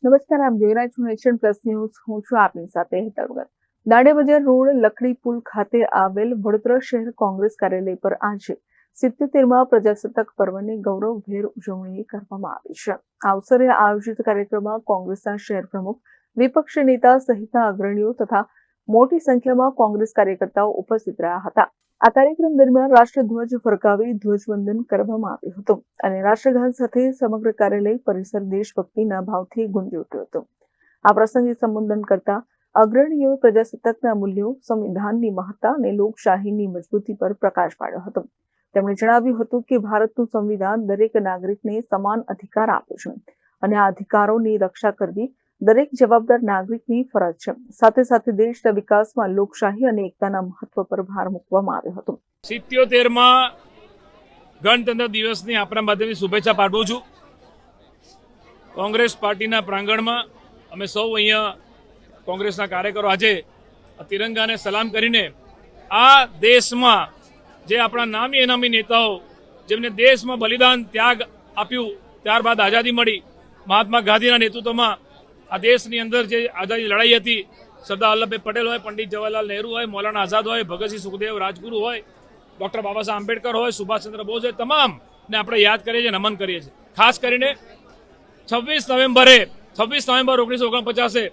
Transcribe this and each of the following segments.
નમસ્કાર, આપ જોઈ રહ્યા છો નેશન પ્લસ ન્યૂઝ. હું છું આપની સાથે હેતલ વગર. દાંડે બજાર રોડ લખડી પુલ ખાતે આવેલ વડોદરા શહેર કોંગ્રેસ કાર્યાલય પર આજે 77મા પ્રજાસત્તાક પર્વની ગૌરવભેર ઉજવણી કરવામાં આવી છે. આ અવસરે આયોજિત કાર્યક્રમમાં કોંગ્રેસના શહેર પ્રમુખ, વિપક્ષ નેતા સહિતના અગ્રણીઓ તથા મોટી સંખ્યામાં કોંગ્રેસ કાર્યકર્તાઓ ઉપસ્થિત રહ્યા હતા. આ કાર્યક્રમ દરમિયાન રાષ્ટ્રધ્વજ ફરકાવી ધ્વજવંદન કરવામાં આવ્યું હતું અને રાષ્ટ્રગાન સાથે સમગ્ર કાર્યાલય પરિસર દેશભક્તિના ભાવથી ગુંજી ઉઠ્યું હતું. આ પ્રસંગે સંબોધન કરતા અગ્રણીઓએ પ્રજાસત્તાકના મૂલ્યો, સંવિધાનની મહત્તા અને લોકશાહીની મજબૂતી પર પ્રકાશ પાડ્યો હતો. તેમણે જણાવ્યું હતું કે ભારતનું સંવિધાન દરેક નાગરિકને સમાન અધિકાર આપે છે અને આ અધિકારોની રક્ષા કરવી દરેક જવાબદાર નાગરિકની ફરજ છે. સાથે સાથે દેશના વિકાસમાં લોકશાહી અને એકતાના મહત્વ પર ભાર મૂકવામાં આવ્યો હતો. 77માં ગણતંત્ર દિવસની આપણા માધ્યમથી શુભેચ્છા પાઠવું છું. કોંગ્રેસ પાર્ટીના પ્રાંગણમાં અમે સૌ અહીંયા કોંગ્રેસના કાર્યકરો આજે તિરંગાને સલામ કરીને આ દેશમાં જે આપણા નામી અનામી નેતાઓ જેમને દેશમાં બલિદાન ત્યાગ આપ્યું, ત્યારબાદ આઝાદી મળી, મહાત્મા ગાંધીના નેતૃત્વમાં આ દેશની અંદર જે આઝાદી લડાઈ હતી, સરદાર વલ્લભભાઈ પટેલ હોય, પંડિત જવાહરલાલ નહેરુ હોય, મૌલાના આઝાદ હોય, ભગતસિંહ સુખદેવ રાજગુરુ હોય, ડૉક્ટર બાબા સાહેબ આંબેડકર હોય, સુભાષચંદ્ર બોઝ હોય, તમામને આપણે યાદ કરીએ છીએ, નમન કરીએ છીએ. ખાસ કરીને 26 નવેમ્બર 1949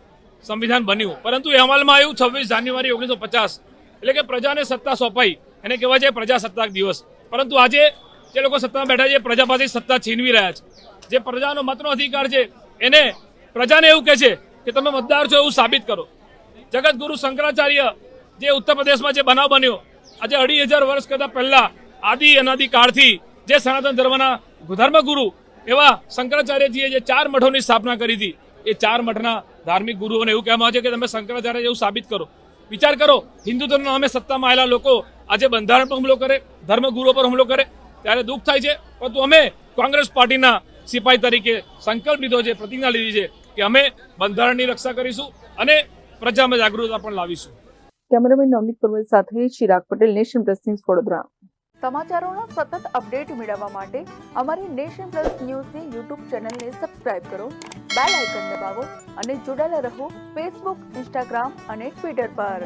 સંવિધાન બન્યું, પરંતુ એ અમલમાં આવ્યું 26 જાન્યુઆરી 1950. એટલે કે પ્રજાને સત્તા સોંપાઈ, એને કહેવાય છે પ્રજાસત્તાક દિવસ. પરંતુ આજે જે લોકો સત્તામાં બેઠા છે, પ્રજા પાસે સત્તા છીનવી રહ્યા છે. જે પ્રજાનો મતનો અધિકાર છે એને પ્રજાને એવું કહે છે કે તમે મતદાર છો એવું સાબિત કરો. જગતગુરુ શંકરાચાર્ય જે ઉત્તર પ્રદેશમાં જે બનાવ બન્યો, આજે 2500 વર્ષ કરતાં પહેલા આદિ અનાદિ કાળથી જે સનાતન ધર્મના ધર્મગુરુ એવા શંકરાચાર્યજીએ જે 4 મઠોની સ્થાપના કરી હતી, એ 4 મઠના ધાર્મિક ગુરુઓને એવું કહેવામાં આવે છે કે તમે શંકરાચાર્ય જેવું સાબિત કરો. વિચાર કરો, હિન્દુ ધર્મના નામે સત્તામાં આવેલા લોકો આજે બંધારણ પર હુમલો કરે, ધર્મગુરુઓ પર હુમલો કરે, ત્યારે દુઃખ થાય છે. પરંતુ અમે કોંગ્રેસ પાર્ટીના સિપાહી તરીકે સંકલ્પ લીધો છે, પ્રતિજ્ઞા લીધી છે કે અમે બંધારણની રક્ષા કરીશું અને પ્રજામાં જાગૃતતા પણ લાવીશું. કેમેરામેન નવનીત પરમેલ સાથે Chirag Patel, nation plus news, Vadodara. સમાચારોના સતત અપડેટ મેળવવા માટે અમારી નેશન પ્લસ ન્યૂઝની યુટ્યુબ ચેનલને સબસ્ક્રાઇબ કરો, બેલ આઇકન દબાવો અને જોડાયેલા રહો ફેસબુક, ઇન્સ્ટાગ્રામ અને ટ્વિટર પર.